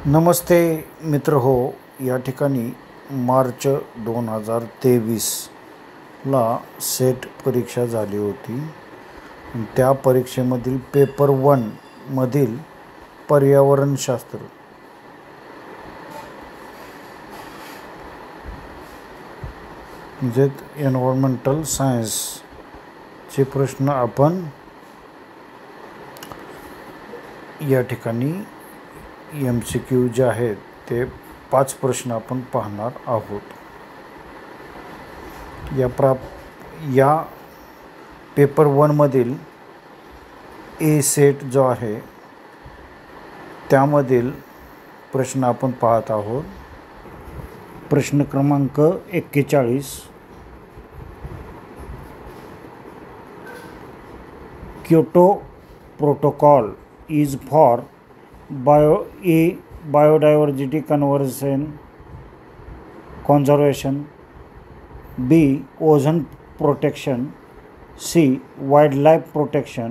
नमस्ते मित्र हो. या ठिकाणी मार्च 2023ला सेट परीक्षा झाली होती. त्या परीक्षेमधील पेपर 1 मधील पर्यावरणशास्त्र म्हणजे एन्व्हायरमेंटल सायन्सचे प्रश्न आपण या ठिकाणी MCQ जे आहेत ते 5 प्रश्न आपण पाहणार आहोत. या पेपर 1 मधील ए सेट जो आहे त्यामधील प्रश्न आपण पाहत आहोत. प्रश्न क्रमांक 41. Kyoto protocol is for biodiversity conservation, B ozone protection, C wildlife protection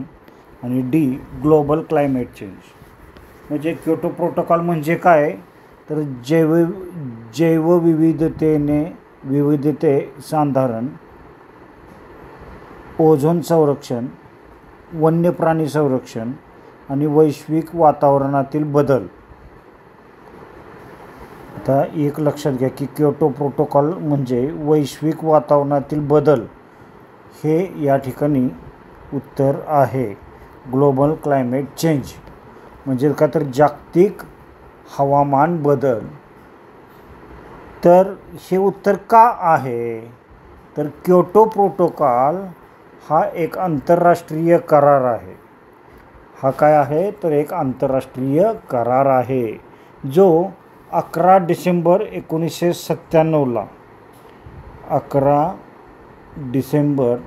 आणि D ग्लोबल क्लायमेट चेंज. म्हणजे क्योटो प्रोटोकॉल म्हणजे काय तर जैवविविधते संधारण, ओझोन संरक्षण, वन्य प्राणी संरक्षण आणि वैश्विक वातावरणातील बदल. आता एक लक्षात घ्या की क्योटो प्रोटोकॉल म्हणजे वैश्विक वातावरणातील बदल हे या ठिकाणी उत्तर आहे. ग्लोबल क्लायमेट चेंज म्हणजे का तर जागतिक हवामान बदल. तर हे उत्तर का आहे तर क्योटो प्रोटोकॉल हा एक आंतरराष्ट्रीय करार आहे. हा काय आहे तर एक आंतरराष्ट्रीय करार आहे जो 11 डिसेंबर 1997ला 11 डिसेंबर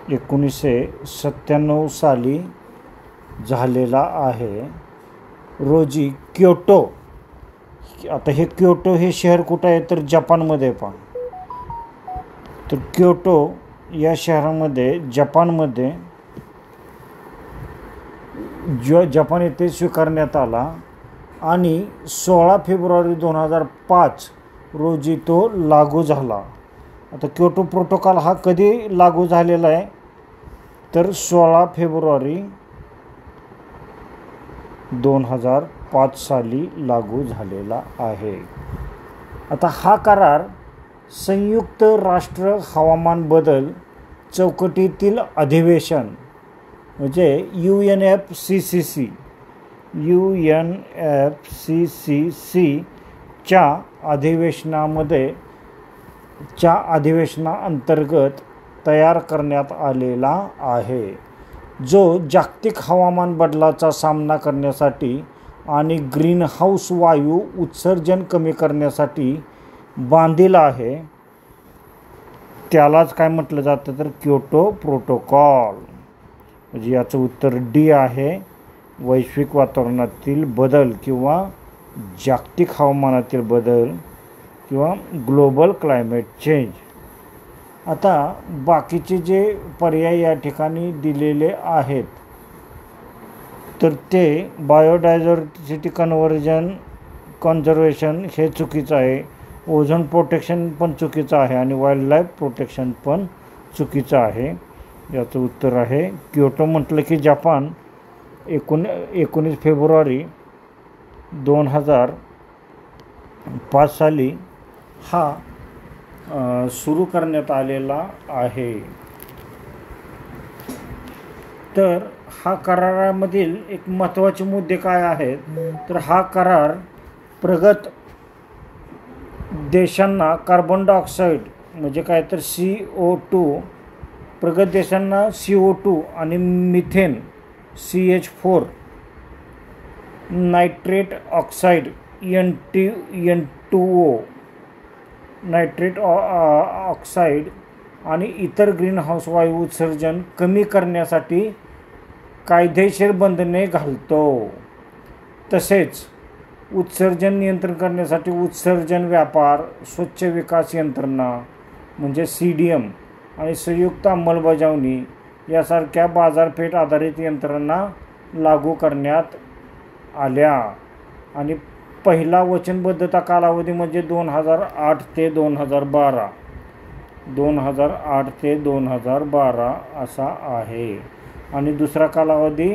1997 साली झालेला आहे रोजी क्योटो. आता हे क्योटो हे शहर कुठं आहे तर जपानमध्ये पहा. तर क्योटो या शहरामध्ये जपानमध्ये जपान येथे स्वीकारण्यात आला आणि 16 फेब्रुवारी 2005 रोजी तो लागू झाला. आता क्योटो प्रोटोकॉल हा कधी लागू झालेला आहे तर 16 फेब्रुवारी 2005 साली लागू झालेला आहे. आता हा करार संयुक्त राष्ट्र हवामान बदल चौकटीतील अधिवेशन म्हणजे UNFCCC च्या अधिवेशनाअंतर्गत तयार करण्यात आलेला आहे, जो जागतिक हवामान बदलाचा सामना करण्यासाठी आणि ग्रीनहाऊस वायू उत्सर्जन कमी करण्यासाठी बांधील आहे. त्यालाच काय म्हटलं जातं तर क्योटो प्रोटोकॉल. म्हणजे याचं उत्तर D आहे. वैश्विक वातावरणातील बदल किंवा जागतिक हवामानातील बदल किंवा ग्लोबल क्लायमेट चेंज. आता बाकीचे जे पर्याय या ठिकाणी दिलेले आहेत तर ते बायोडायव्हर्सिटी कन्झर्वेशन हे चुकीचं आहे, ओझोन प्रोटेक्शन पण चुकीचं आहे आणि वाईल्डलाईफ प्रोटेक्शन पण चुकीचं आहे. याचं उत्तर आहे क्योटो. म्हटलं की जपान 19 फेब्रुवारी 2005 साली हा सुरू करण्यात आलेला आहे. तर हा करारामधील एक महत्त्वाचे मुद्दे काय आहेत तर हा करार प्रगत देशांना कार्बन डायऑक्साईड म्हणजे काय तर CO2, प्रगत देशांना CO2 आणि methane CH4, nitrate oxide N2O, nitrate oxide आणि इतर ग्रीनहाऊस वायू उत्सर्जन कमी करण्यासाठी कायदेशीर बंधने घालतो. तसेच उत्सर्जन नियंत्रण करण्यासाठी उत्सर्जन व्यापार, स्वच्छ विकास यंत्रणा म्हणजे CDM आणि संयुक्त अंमलबजावणी यासारख्या बाजारपेठ आधारित यंत्रणा लागू करण्यात आल्या आणि पहिला वचनबद्धता कालावधी म्हणजे 2008 ते 2012 2008 ते 2012 असा आहे आणि दुसरा कालावधी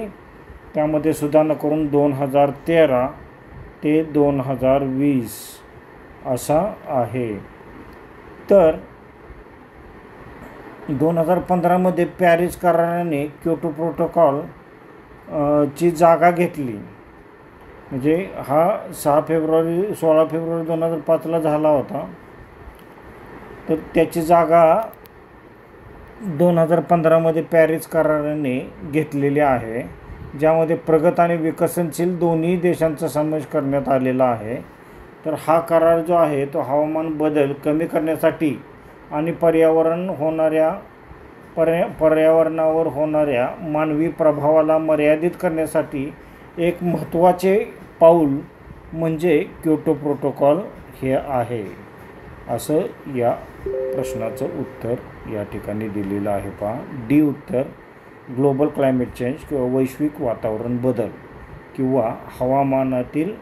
त्यामध्ये सुधारणा करून 2013 ते 2020 असा आहे. तर 2015 पॅरिस कराराने क्योटो प्रोटोकॉल ची जागा घेतली. म्हणजे हा 16 फेब्रुवारी 2005 झाला होता. तर त्याची जागा 2015 पॅरिस कराराने घेतलेली आहे, ज्यामध्ये प्रगत आणि विकसनशील दोन्ही देशांचा समावेश करण्यात आलेला आहे. तर हा करार जो आहे तो हवामान बदल कमी करण्यासाठी आणि पर्यावरणावर होणाऱ्या मानवी प्रभावाला मर्यादित करण्यासाठी एक महत्त्वाचे पाऊल म्हणजे क्योटो प्रोटोकॉल हे आहे, असं या प्रश्नाचं उत्तर या ठिकाणी दिलेलं आहे. पहा डी उत्तर ग्लोबल क्लायमेट चेंज किंवा वैश्विक वातावरण बदल किंवा हवामानातील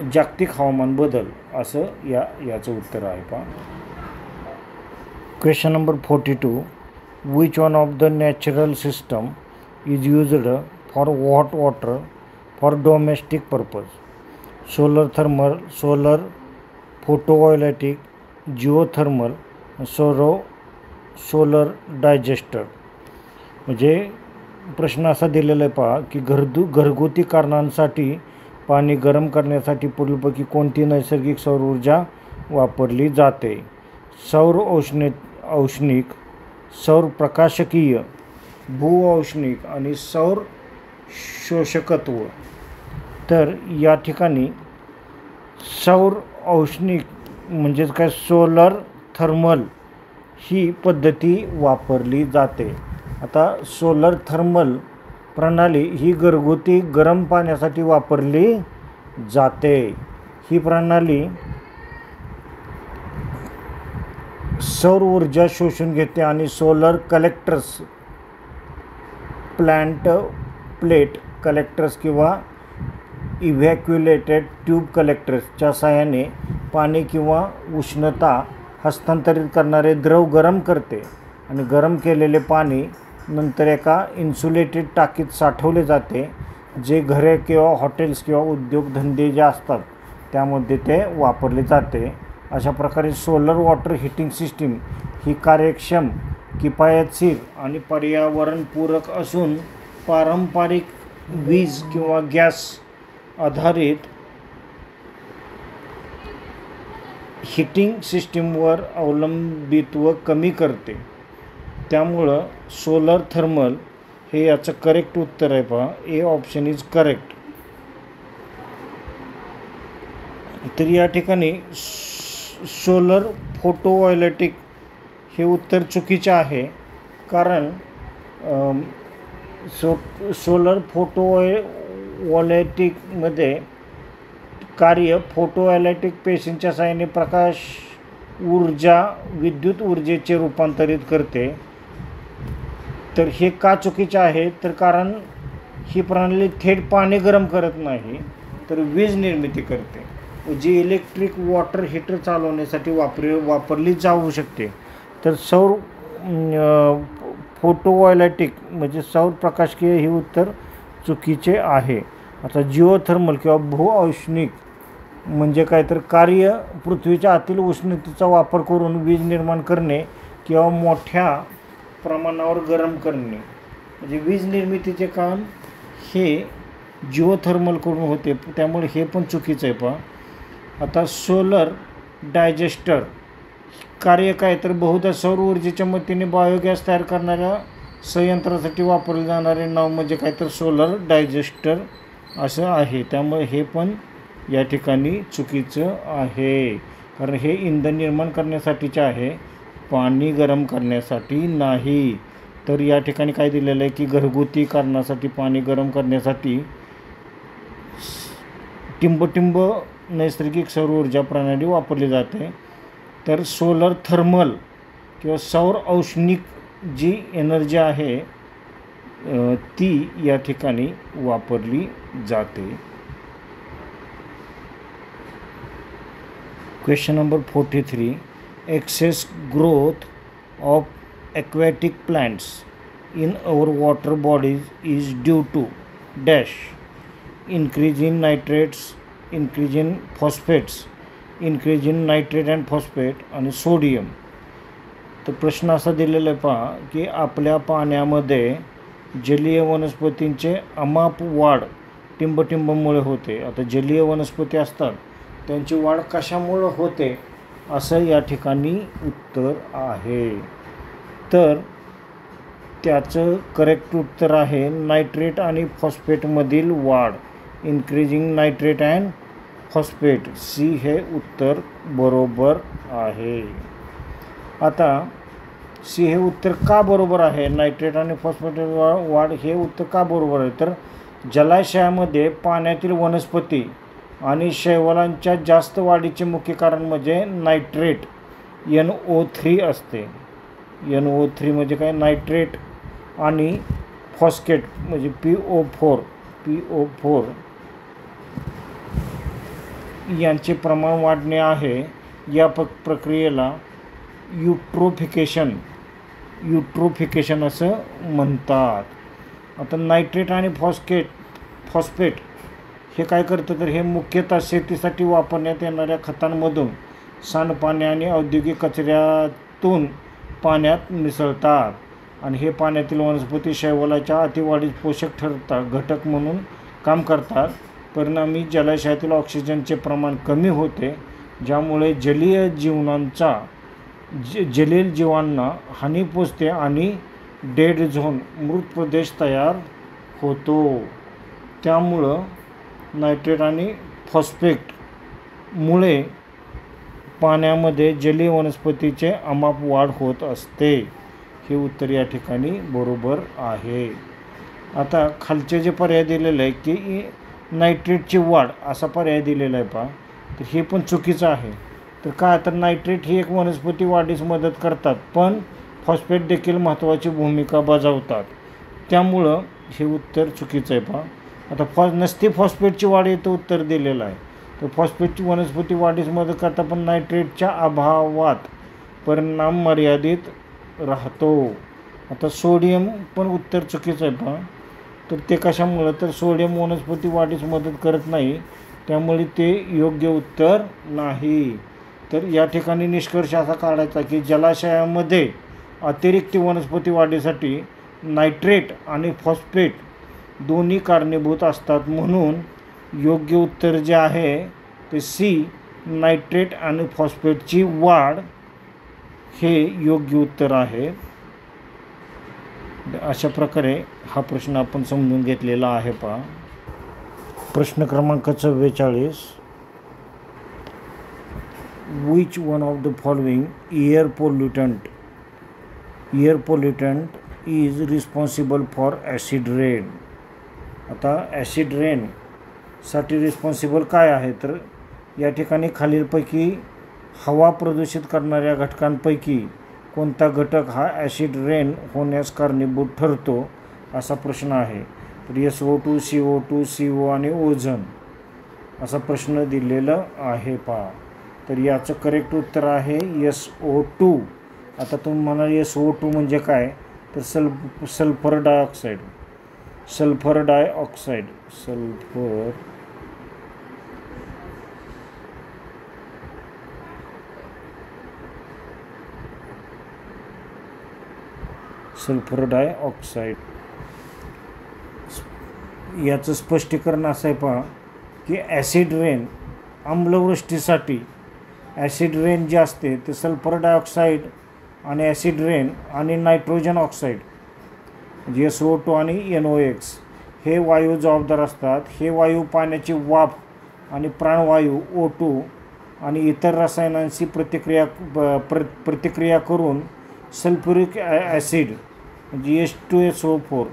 जागतिक हवामान बदल असं याचं उत्तर आहे. पहा question number 42. Which one of the natural system is used for hot water for domestic purpose? Solar thermal, solar photovoltaic, geothermal, solar disaster. म्हणजे प्रश्न असा दिलेला आहे पहा की घरगुती कारणांसाठी पाणी गरम करण्यासाठी पुढीलपैकी कोणती नैसर्गिक सौर ऊर्जा वापरली जाते? सौर औष्णिक, सौर प्रकाशकीय, भूऔष्णिक आणि सौर शोषकत्व. तर या ठिकाणी सौर औष्णिक म्हणजेच काय सोलर थर्मल ही पद्धती वापरली जाते. आता सोलर थर्मल प्रणाली ही घरगुती गरम पाण्यासाठी वापरली जाते. ही प्रणाली सौर ऊर्जा शोषून घेते आणि सोलर कलेक्टर्स, प्लेट कलेक्टर्स किंवा इव्हॅक्युलेटेड ट्यूब कलेक्टर्सच्या साहाय्याने पाणी किंवा उष्णता हस्तांतरित करणारे द्रव गरम करते आणि गरम केलेले पाणी नंतर एका इन्सुलेटेड टाकीत साठवले जाते, जे घरे किंवा हॉटेल्स किंवा उद्योगधंदे जे असतात त्यामध्ये ते वापरले जाते. अशा प्रकारे सोलर वॉटर हीटिंग सिस्टीम ही कार्यक्षम, किफायतशीर आणि पर्यावरणपूरक असून पारंपरिक वीज किंवा गॅस आधारित हीटिंग सिस्टीमवर अवलंबित्व कमी करते. त्यामुळं सोलर थर्मल हे याचं करेक्ट उत्तर आहे. पहा ए ऑप्शन इज करेक्ट. तर या ठिकाणी सोलर फोटोवॉल्टिक हे उत्तर चुकीचे आहे, कारण सोलर फोटोवॉल्टिकमध्ये कार्य फोटोवॉल्टिक पेशींच्या साहाय्याने प्रकाश ऊर्जा विद्युत ऊर्जेचे रूपांतरित करते. तर हे का चुकीचे आहे? तर कारण ही प्रणाली थेट पाणी गरम करत नाही, तर वीज निर्मिती करते, जी इलेक्ट्रिक वॉटर हीटर चालवण्यासाठी वापरली जाऊ शकते. तर सौर फोटोवॉल्टिक म्हणजे सौर प्रकाशकीय हे उत्तर चुकीचे आहे. आता जिओथर्मल किंवा भूऔष्णिक म्हणजे काय? तर कार्य पृथ्वीच्या आतील उष्णतेचा वापर करून वीज निर्माण करणे किंवा मोठ्या प्रमाणावर गरम करणे, म्हणजे वीज निर्मितीचे काम हे जिओथर्मलकडून होते. त्यामुळे हे पण चुकीचं आहे. पहा आता सोलर डायजेस्टर कार्य काय? तर बहुधा सौर ऊर्जेच्या मदतीने बायोगॅस तयार करणाऱ्या संयंत्रासाठी वापरले जाणारे नाव म्हणजे काय? तर सोलर डायजेस्टर असं आहे. त्यामुळे हे पण या ठिकाणी चुकीचं आहे, कारण हे इंधन निर्माण करण्यासाठीचे आहे, पाणी गरम करण्यासाठी नाही. तर या ठिकाणी काय दिलेलं आहे की घरगुती कारणासाठी पाणी गरम करण्यासाठी टिंब नैसर्गिक सौर ऊर्जा प्रणाली वापरली जाते. तर सोलर थर्मल किंवा सौर औष्णिक जी एनर्जी आहे ती या ठिकाणी वापरली जाते. Question number 43. Excess growth of aquatic plants in our water bodies is due to dash, increase in nitrates, increase in phosphates, increase in nitrate and phosphate आणि सोडियम. तर प्रश्न असा दिलेला आहे पहा की आपल्या पाण्यामध्ये जलीय वनस्पतींचे अमाप वाढ टिंबटिंबमुळे होते. आता जलीय वनस्पती असतात त्यांची वाढ कशामुळे होते असं या ठिकाणी उत्तर आहे. तर त्याचं करेक्ट उत्तर आहे नायट्रेट आणि फॉस्फेटमधील वाढ, increasing nitrate and phosphate. C हे उत्तर बरोबर आहे. आता सी हे उत्तर का बरोबर आहे, नायट्रेट आणि फॉस्फेट वाढ हे उत्तर का बरोबर आहे, तर जलाशयामध्ये पाण्यातील वनस्पती आणि शैवालांच्या जास्त वाढीचे मुख्य कारण म्हणजे नायट्रेट NO3 असते. NO3 म्हणजे काय, नायट्रेट आणि फॉस्फेट म्हणजे PO4 यांचे प्रमाण वाढणे आहे. या प्रक्रियेला युट्रोफिकेशन असं म्हणतात. आता नायट्रेट आणि फॉस्फेट हे काय करतं तर हे मुख्यतः शेतीसाठी वापरण्यात येणाऱ्या खतांमधून सांडपाणी आणि औद्योगिक कचऱ्यातून पाण्यात मिसळतात आणि हे पाण्यातील वनस्पती शैवालाच्या अतिवाढीस पोषक घटक म्हणून काम करतात. परिणामी जलाशयातील ऑक्सिजनचे प्रमाण कमी होते, ज्यामुळे जलीय जीवांना हानी पोचते आणि डेड झोन मृत प्रदेश तयार होतो. त्यामुळं नायट्रेट आणि फॉस्फेटमुळे पाण्यामध्ये जलीय वनस्पतीचे अमाप वाढ होत असते. हे उत्तर या ठिकाणी बरोबर आहे. आता खालचे जे पर्याय दिलेले आहे की नायट्रेटची वाढ असा पर्याय दिलेला आहे पहा, तर हे पण चुकीचं आहे. तर काय, तर नायट्रेट ही एक वनस्पती वाढीस मदत करतात, पण फॉस्फेट देखील महत्त्वाची भूमिका बजावतात. त्यामुळं हे उत्तर चुकीचं आहे पहा. आता नसती फॉस्फेटची वाढ येतं उत्तर दिलेलं आहे. तर फॉस्फेटची वनस्पती वाढीस मदत करतात, पण नायट्रेटच्या अभावात परिणाम मर्यादित राहतो. आता सोडियम पण उत्तर चुकीचं आहे पहा. तर ते कशामुळं, तर सोडियम वनस्पती वाढीस मदत करत नाही, त्यामुळे ते योग्य उत्तर नाही. तर या ठिकाणी निष्कर्ष असा काढायचा की जलाशयामध्ये अतिरिक्त वनस्पती वाढीसाठी नायट्रेट आणि फॉस्फेट दोन्ही कारणीभूत असतात. म्हणून योग्य उत्तर जे आहे ते सी, नायट्रेट आणि फॉस्फेटची वाढ हे योग्य उत्तर आहे. अशा प्रकारे हा प्रश्न आपण समजून घेतलेला आहे पहा. प्रश्न क्रमांक 44. Which one of the following air pollutant is responsible for acid rain. आता ॲसिड रेनसाठी रिस्पॉन्सिबल काय आहे, तर या ठिकाणी खालीलपैकी हवा प्रदूषित करणाऱ्या घटकांपैकी कोणता घटक हा ॲसिड रेन होण्यास कारणीभूत ठरतो असा प्रश्न आहे. तर SO2, CO2, CO आणि ओझोन असा प्रश्न दिलेला आहे पहा. तर याचं करेक्ट उत्तर आहे SO2. आता तुम्ही म्हणाल SO2 म्हणजे काय, तर सल्फर डायऑक्साईड. सल्फर डायऑक्साईड याचं स्पष्टीकरण असं आहे पहा की ॲसिड रेन, आम्लवृष्टीसाठी ॲसिड रेन जे असते ते सल्फर डायऑक्साईड आणि ॲसिड रेन आणि नायट्रोजन ऑक्साईड म्हणजे SO2 आणि NOx हे वायू जबाबदार असतात. हे वायू पाण्याची वाफ आणि प्राणवायू O2 आणि इतर रसायनांशी प्रतिक्रिया करून सल्फ्युरिक ॲसिड म्हणजे H2SO4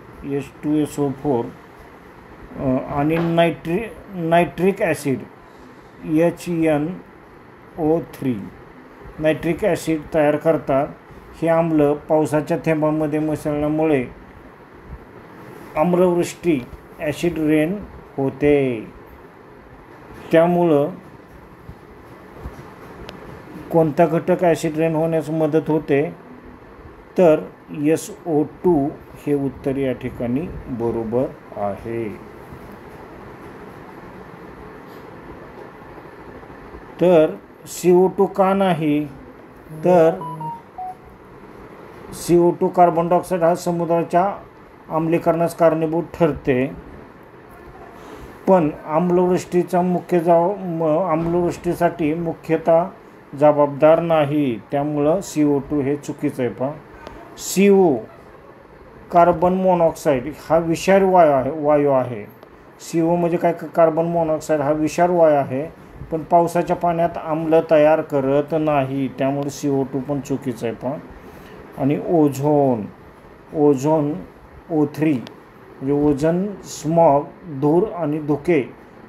आणि nitric acid HNO3 nitric acid तयार करतात. हे आम्ल पावसाच्या थेंबांमध्ये मिसळल्यामुळे आम्लवृष्टी ॲसिड रेन होते. त्यामुळं कोणता घटक ॲसिड रेन होण्यास मदत होते, तर SO2 हे उत्तर या ठिकाणी बरोबर आहे. तर CO2 का नाही, तर CO2 कार्बन डायऑक्साईड हा समुद्राच्या आम्लीकरणास कारणीभूत ठरते, पण आम्लवृष्टीसाठी मुख्यतः जबाबदार नाही. त्यामुळं CO2 हे चुकीचं आहे. पण CO कार्बन मोनॉक्साईड हा विषारी वायू आहे. CO म्हणजे काय, कार्बन मोनॉक्साईड हा विषारी वायू आहे, पण पावसाच्या पाण्यात आम्ल तयार करत नाही. त्यामुळे CO2 पण चुकीचं आहे. पण आणि ओझोन O3 म्हणजे ओझोन स्मॉग, धूर आणि धुके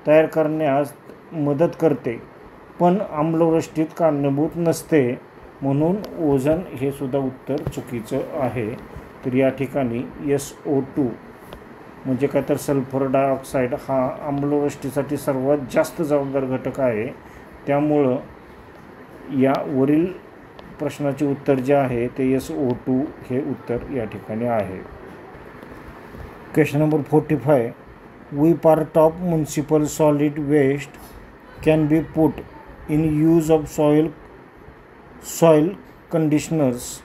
तयार करण्यास मदत करते, पण आम्लवृष्टीत कारणीभूत नसते. म्हणून ओझोन हे सुद्धा उत्तर चुकीचं आहे. तर या ठिकाणी SO2 म्हणजे काय, तर सल्फर डायऑक्साईड हा आम्लवृष्टीसाठी सर्वात जास्त जबाबदार घटक आहे. त्यामुळं या वरील प्रश्नाचे उत्तर जे आहे ते SO2 हे उत्तर या ठिकाणी आहे. Question number 45. We part of municipal solid waste can be put in use of soil conditioners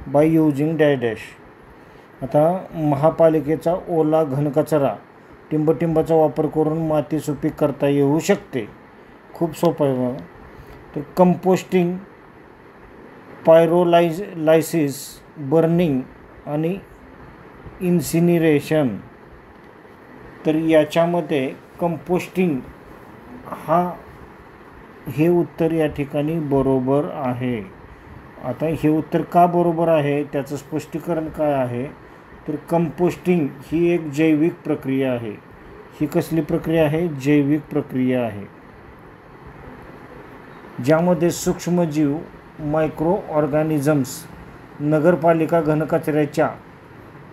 by using dash. आता महापालिकेचा ओला घनकचरा टिंबटिंबाचा वापर करून माती सुपीक करता येऊ शकते. खूप सोपं आहे बघा. तर कंपोस्टिंग, पायरोलायसिस, बर्निंग आणि इन्सिनरेशन. तर याच्यामध्ये कंपोस्टिंग हे उत्तर या ठिकाणी बरोबर आहे. आता हे उत्तर का बरोबर आहे त्याचं स्पष्टीकरण काय आहे, तर कंपोस्टिंग ही एक जैविक प्रक्रिया आहे. ही कसली प्रक्रिया आहे, जैविक प्रक्रिया आहे, ज्यामध्ये सूक्ष्मजीव मायक्रो ऑर्गॅनिझम्स नगरपालिका घनकचऱ्याच्या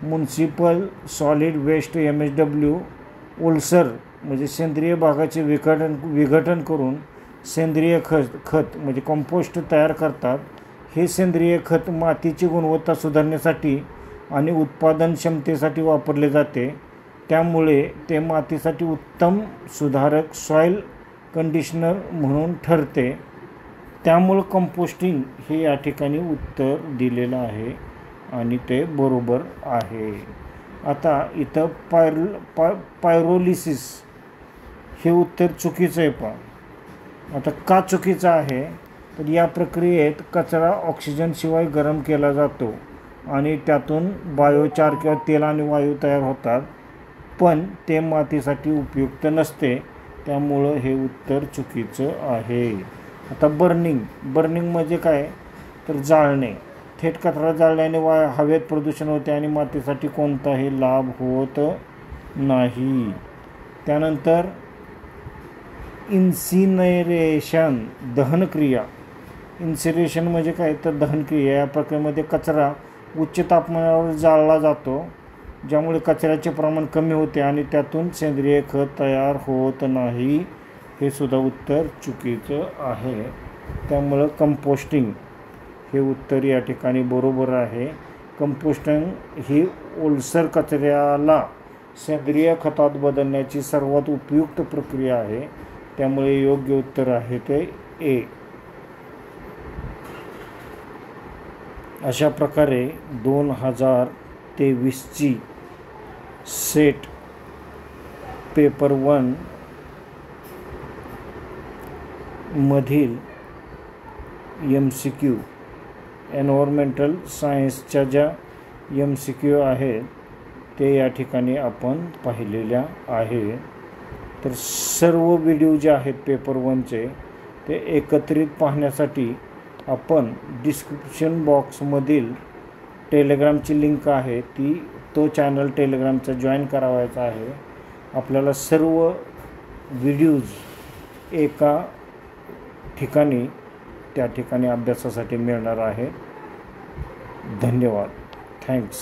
म्युनिसिपल सॉलिड वेस्ट MSW ओलसर म्हणजे सेंद्रिय भागाचे विघटन करून सेंद्रिय खत म्हणजे कंपोस्ट तयार करतात. हे सेंद्रिय खत मातीची गुणवत्ता सुधारण्यासाठी आणि उत्पादन क्षमतेसाठी वापरले जाते. त्यामुळे ते मातीसाठी उत्तम सुधारक सॉइल कंडिशनर म्हणून ठरते. त्यामुळे कंपोस्टिंग हे या ठिकाणी उत्तर दिलेलं आहे आणि ते बरोबर आहे. आता इथं पायरोलिसिस हे उत्तर चुकीचं आहे. पण आता का चुकीचं आहे, तर या प्रक्रियेत कचरा ऑक्सिजनशिवाय गरम केला जातो आणि त्यातून बायोचार किंवा तेल आणि वायू तयार होतात, पण ते मातीसाठी उपयुक्त नसते. त्यामुळं हे उत्तर चुकीचं आहे. आता बर्निंग म्हणजे काय, तर जाळणे. थेट कचरा जाळल्याने हवेत प्रदूषण होते आणि मातीसाठी कोणताही लाभ होत नाही. त्यानंतर इन्सिनरेशन, दहनक्रिया. इन्सिनरेशन म्हणजे काय, तर दहनक्रिया. या प्रक्रियेमध्ये कचरा उच्च तापमानावर जाळला जातो, ज्यामुळे कचऱ्याचे प्रमाण कमी होते आणि त्यातून सेंद्रिय खत तयार होत नाही. हे सुद्धा उत्तर चुकीचं आहे. त्यामुळं कंपोस्टिंग हे उत्तर या ठिकाणी बरोबर आहे. कंपोस्टिंग ही ओलसर कचऱ्याला सेंद्रिय खतात बदलण्याची सर्वात उपयुक्त प्रक्रिया आहे. त्यामुळे योग्य उत्तर आहे ते A. अशा प्रकारे 2023ची सेट पेपर 1 मधील MCQ एन्व्हायरमेंटल सायन्सच्या ज्या MCQ आहेत ते या ठिकाणी आपण पाहिलेल्या आहे. तर सर्व व्हिडिओ जे आहेत पेपर 1चे ते एकत्रित पाहण्यासाठी आपण डिस्क्रिप्शन बॉक्समधील टेलिग्रामची लिंक आहे तो चॅनल टेलिग्रामचा जॉईन करावायचा आहे. आपल्याला सर्व व्हिडिओज एका ठिकाणी त्या ठिकाणी अभ्यासासाठी मिळणार आहे. धन्यवाद. थँक्स.